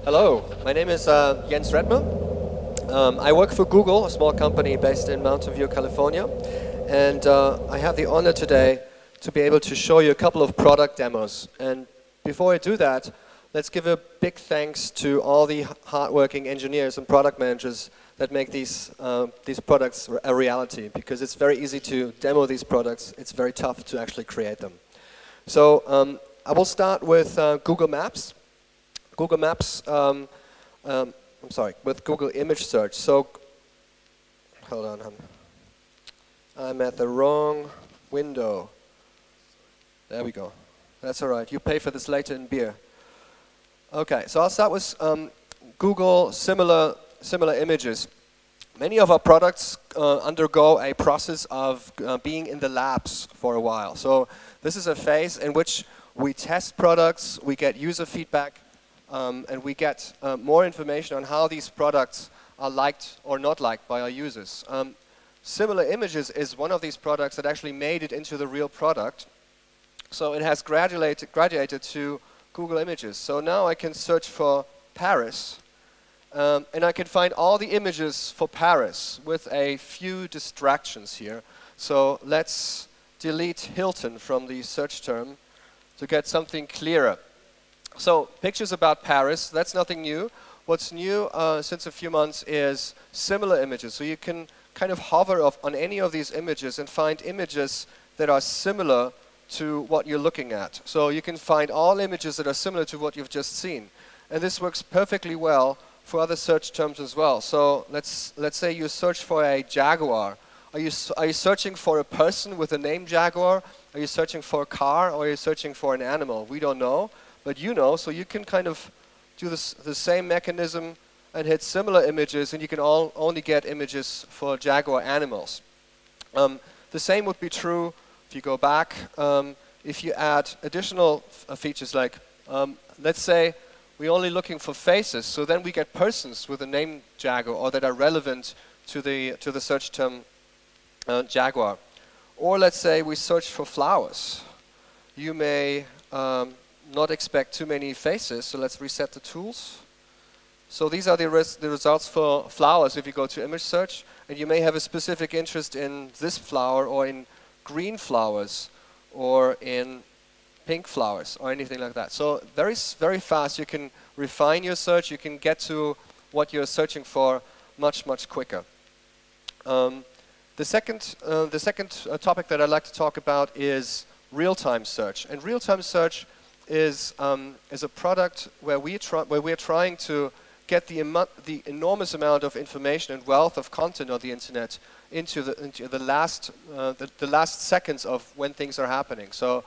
Hello, my name is Jens Redmer. I work for Google, a small company based in Mountain View, California. And I have the honor today to be able to show you a couple of product demos. And before I do that, let's give a big thanks to all the hardworking engineers and product managers that make these products a reality, because it's very easy to demo these products. It's very tough to actually create them. So I will start with Google Maps. Google Maps, with Google Image Search. So, hold on, I'm at the wrong window. There we go. That's all right. You pay for this later in beer. Okay, so I'll start with Google similar images. Many of our products undergo a process of being in the labs for a while. So this is a phase in which we test products, we get user feedback, and we get more information on how these products are liked or not liked by our users. Similar Images is one of these products that actually made it into the real product. So it has graduated to Google Images. So now I can search for Paris, and I can find all the images for Paris with a few distractions here. So let's delete Hilton from the search term to get something clearer. So pictures about Paris, that's nothing new. What's new since a few months is similar images. So you can kind of hover on any of these images and find images that are similar to what you're looking at. So you can find all images that are similar to what you've just seen. And this works perfectly well for other search terms as well. So let's say you search for a jaguar. Are you searching for a person with the name Jaguar? Are you searching for a car, or are you searching for an animal? We don't know. But you know, so you can kind of do the same mechanism and hit similar images, and you can only get images for jaguar animals. The same would be true if you go back, if you add additional features like, let's say we're only looking for faces, so then we get persons with the name Jaguar or that are relevant to the search term jaguar. Or let's say we search for flowers. You may not expect too many faces, so let's reset the tools. So these are the results for flowers if you go to image search, and you may have a specific interest in this flower or in green flowers or in pink flowers or anything like that. So very fast you can refine your search, you can get to what you're searching for much quicker. The second topic that I'd like to talk about is real-time search. And real-time search is a product where we're trying to get the enormous amount of information and wealth of content on the internet into the last seconds of when things are happening. So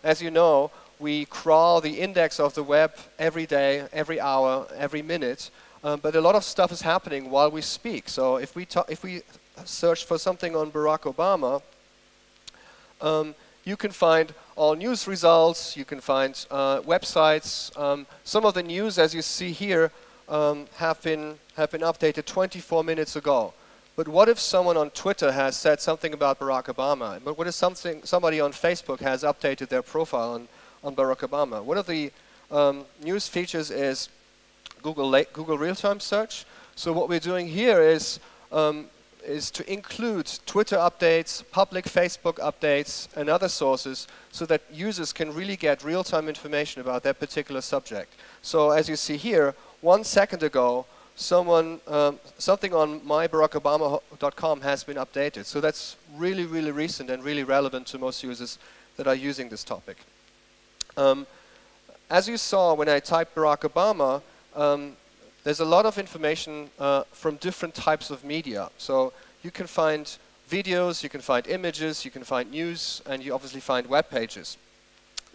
as you know, we crawl the index of the web every day, every hour, every minute, but a lot of stuff is happening while we speak. So if we search for something on Barack Obama, you can find all news results, you can find websites. Some of the news, as you see here, have been updated 24 minutes ago. But what if someone on Twitter has said something about Barack Obama? But what if somebody on Facebook has updated their profile on Barack Obama? One of the news features is Google real-time search. So what we're doing here is to include Twitter updates, public Facebook updates, and other sources so that users can really get real-time information about their particular subject. So as you see here, 1 second ago, something on myBarackObama.com has been updated. So that's really recent and really relevant to most users that are using this topic. As you saw when I typed Barack Obama, there's a lot of information from different types of media. So you can find videos, you can find images, you can find news, and you obviously find web pages.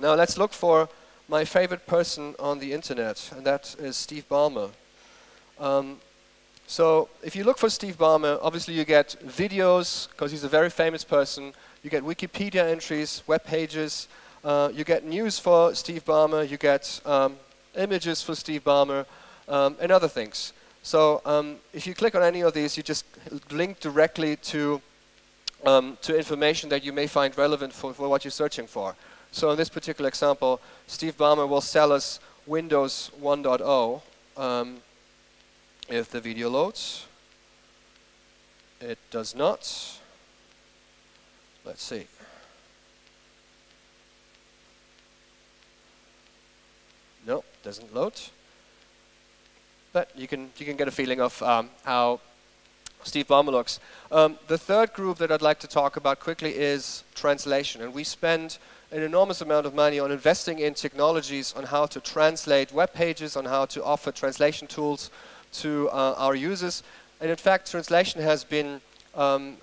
Now let's look for my favorite person on the internet, and that is Steve Ballmer. So if you look for Steve Ballmer, obviously you get videos, because he's a very famous person. You get Wikipedia entries, web pages. You get news for Steve Ballmer. You get images for Steve Ballmer. And other things. So if you click on any of these, you just link directly to information that you may find relevant for what you're searching for. So in this particular example, Steve Ballmer will sell us Windows 1.0. if the video loads. It does not. Let's see. No, doesn't load. But you can get a feeling of how Steve Ballmer looks. The third group that I'd like to talk about quickly is translation. And we spend an enormous amount of money on investing in technologies on how to translate web pages, on how to offer translation tools to our users. And in fact, translation has been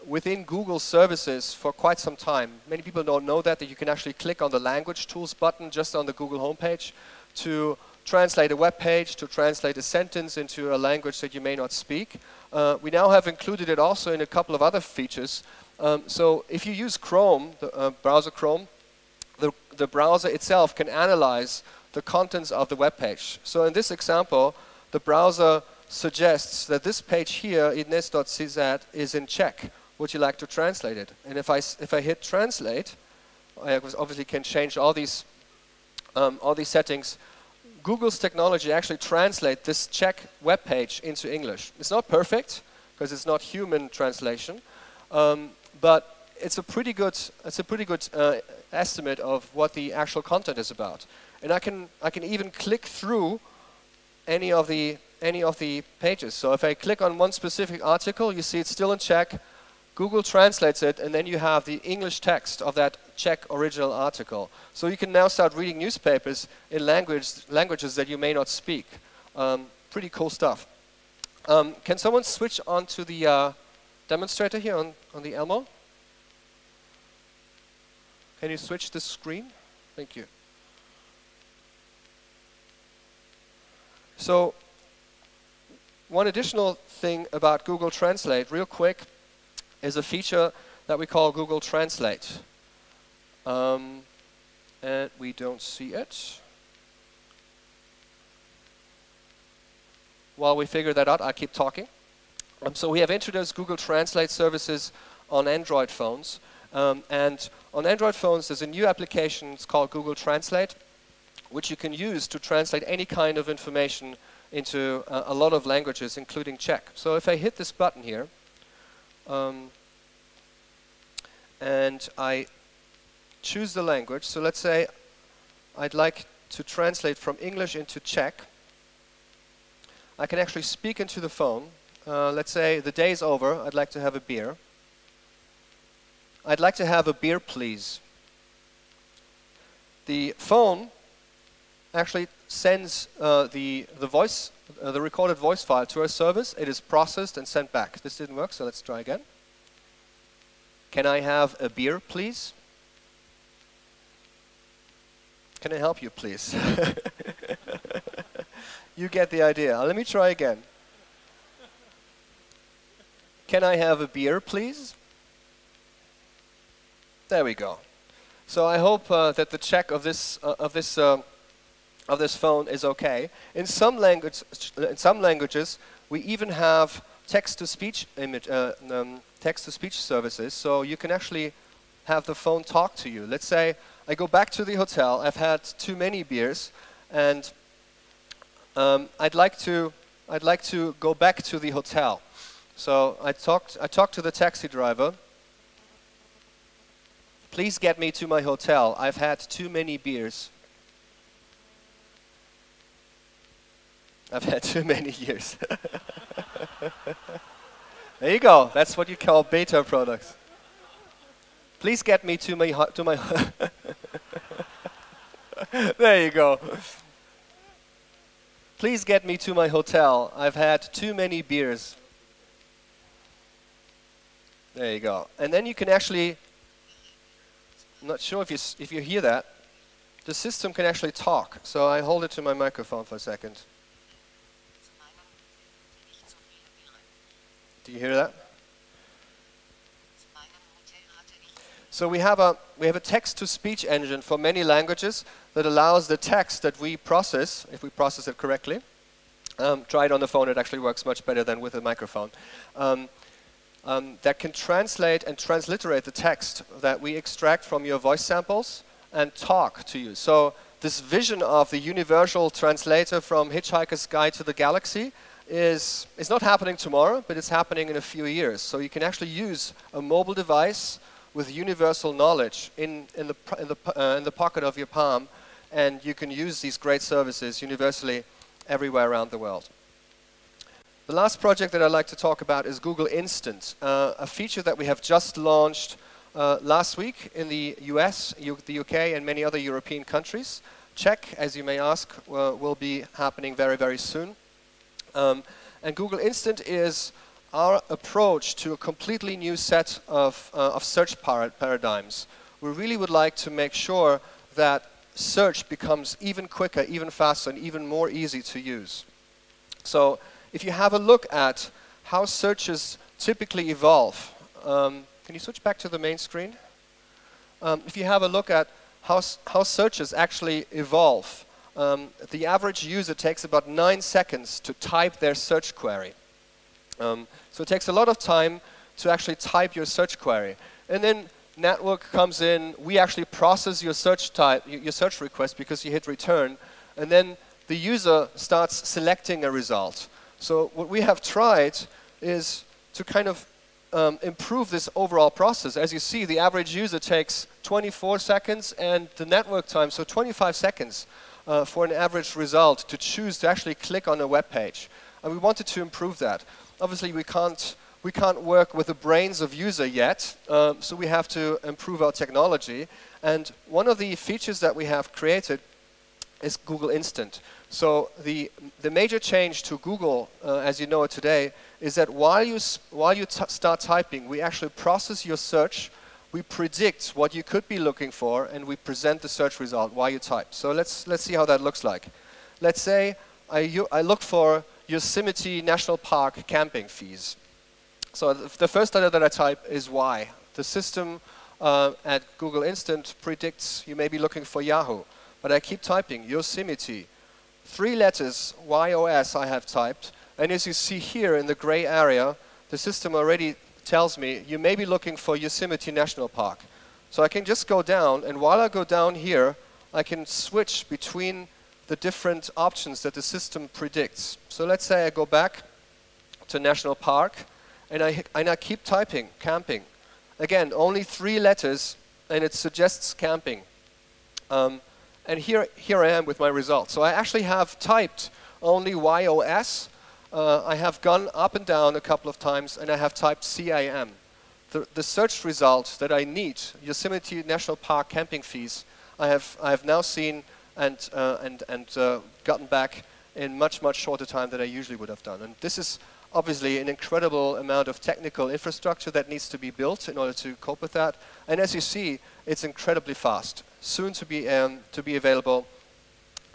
within Google services for quite some time. Many people don't know that you can actually click on the language tools button just on the Google homepage to translate a web page, to translate a sentence into a language that you may not speak. We now have included it also in a couple of other features. So if you use Chrome, the browser Chrome, the browser itself can analyze the contents of the web page. So in this example, the browser suggests that this page here, ines.cz, is in Czech. Would you like to translate it? And if I hit translate, I obviously can change all these settings. Google's technology actually translates this Czech web page into English. It's not perfect because it's not human translation, but it's a pretty good estimate of what the actual content is about. And I can even click through any of the pages. So if I click on one specific article, you see it's still in Czech. Google translates it, and then you have the English text of that Czech original article. So you can now start reading newspapers in languages that you may not speak. Pretty cool stuff. Can someone switch on to the demonstrator here on the Elmo? Can you switch the screen? Thank you. So one additional thing about Google Translate, real quick, is a feature that we call Google Translate. And we don't see it. While we figure that out, I'll keep talking. So we have introduced Google Translate services on Android phones. And on Android phones, there's a new application, it's called Google Translate, which you can use to translate any kind of information into a lot of languages, including Czech. So if I hit this button here, and I choose the language, so let's say I'd like to translate from English into Czech, I can actually speak into the phone. Let's say the day's over, I'd like to have a beer. I'd like to have a beer, please. The phone actually sends the recorded voice file to our service. It is processed and sent back. This didn't work, so let's try again. Can I have a beer, please? Can I help you, please? You get the idea. Let me try again. Can I have a beer, please? There we go. So I hope that the check of this phone is okay. In some languages, we even have text-to-speech text-to-speech services. So you can actually have the phone talk to you. Let's say I go back to the hotel. I've had too many beers, and I'd like to go back to the hotel. So I talked to the taxi driver. Please get me to my hotel. I've had too many beers. I've had too many years. There you go. That's what you call beta products. Please get me to my There you go. Please get me to my hotel. I've had too many beers. There you go. And then you can actually, I'm not sure if you hear that, the system can actually talk. So I hold it to my microphone for a second. Do you hear that? So we have a text-to-speech engine for many languages that allows the text that we process, if we process it correctly. Try it on the phone, it actually works much better than with a microphone. That can translate and transliterate the text that we extract from your voice samples and talk to you. So this vision of the universal translator from Hitchhiker's Guide to the Galaxy is not happening tomorrow, but it's happening in a few years. So you can actually use a mobile device with universal knowledge in the pocket of your palm, and you can use these great services universally everywhere around the world. The last project that I'd like to talk about is Google Instant, a feature that we have just launched last week in the US, the UK, and many other European countries. Czech, as you may ask, will be happening very, very soon. And Google Instant is our approach to a completely new set of search paradigms. We really would like to make sure that search becomes even quicker, even faster, and even more easy to use. So if you have a look at how searches typically evolve, can you switch back to the main screen? If you have a look at how searches actually evolve, the average user takes about 9 seconds to type their search query. So it takes a lot of time to actually type your search query. And then network comes in, we actually process your search request because you hit return, and then the user starts selecting a result. So what we have tried is to kind of improve this overall process. As you see, the average user takes 24 seconds and the network time, so 25 seconds for an average result to choose to actually click on a web page. And we wanted to improve that. Obviously, we can't work with the brains of user yet, so we have to improve our technology. And one of the features that we have created is Google Instant. So the major change to Google, as you know it today, is that while you start typing, we actually process your search, we predict what you could be looking for, and we present the search result while you type. So let's see how that looks like. Let's say I look for Yosemite National Park camping fees. So the first letter that I type is Y. The system at Google Instant predicts you may be looking for Yahoo, but I keep typing Yosemite. 3 letters, YOS, I have typed, and as you see here in the gray area, the system already tells me you may be looking for Yosemite National Park. So I can just go down, and while I go down here, I can switch between the different options that the system predicts. So let's say I go back to National Park, and I keep typing camping. Again, only 3 letters, and it suggests camping. And here I am with my result. So I actually have typed only YOS. I have gone up and down a couple of times, and I have typed CAM. The search result that I need, Yosemite National Park camping fees, I have now seen and gotten back in much shorter time than I usually would have done. And this is obviously an incredible amount of technical infrastructure that needs to be built in order to cope with that. And as you see, it's incredibly fast. Soon to be available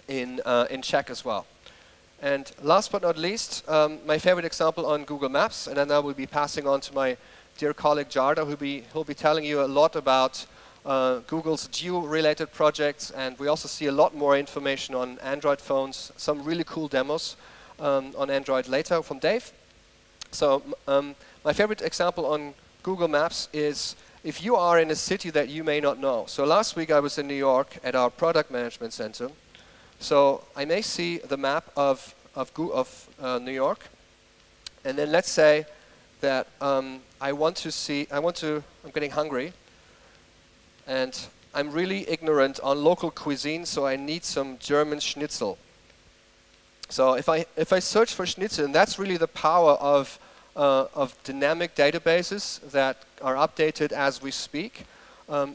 in Czech as well. And last but not least, my favorite example on Google Maps, and then I will be passing on to my dear colleague Jarda, who'll be telling you a lot about Google's geo-related projects, and we also see a lot more information on Android phones, some really cool demos on Android later from Dave. So my favorite example on Google Maps is if you are in a city that you may not know. So last week I was in New York at our product management center. So I may see the map of New York, and then let's say that I'm getting hungry, and I'm really ignorant on local cuisine, so I need some German schnitzel. So if I search for schnitzel, and that's really the power of dynamic databases that are updated as we speak,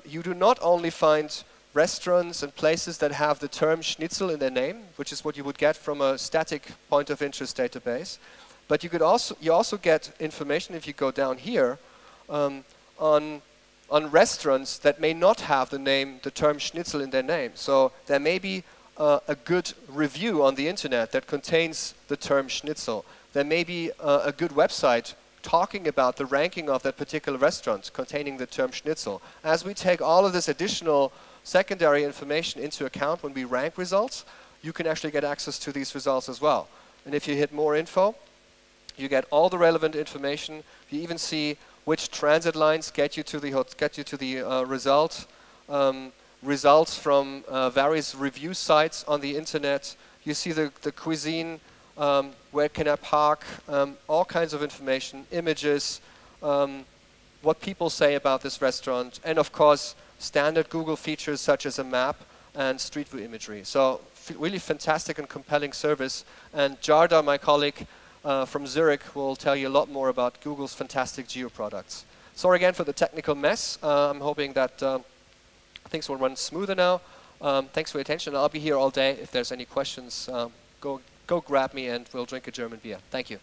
you do not only find restaurants and places that have the term schnitzel in their name, which is what you would get from a static point of interest database, but you also get information if you go down here on restaurants that may not have the term schnitzel in their name. So there may be a good review on the internet that contains the term schnitzel. There may be a good website talking about the ranking of that particular restaurant containing the term schnitzel. As we take all of this additional secondary information into account when we rank results, you can actually get access to these results as well. And if you hit more info, you get all the relevant information. You even see which transit lines get you to the result. results from various review sites on the internet. You see the cuisine, where can I park, all kinds of information, images, what people say about this restaurant, and of course standard Google features such as a map and street view imagery. So really fantastic and compelling service. And Jarda, my colleague from Zurich, will tell you a lot more about Google's fantastic geo products. Sorry again for the technical mess. I'm hoping that things will run smoother now. Thanks for your attention. I'll be here all day. If there's any questions, go grab me and we'll drink a German beer. Thank you.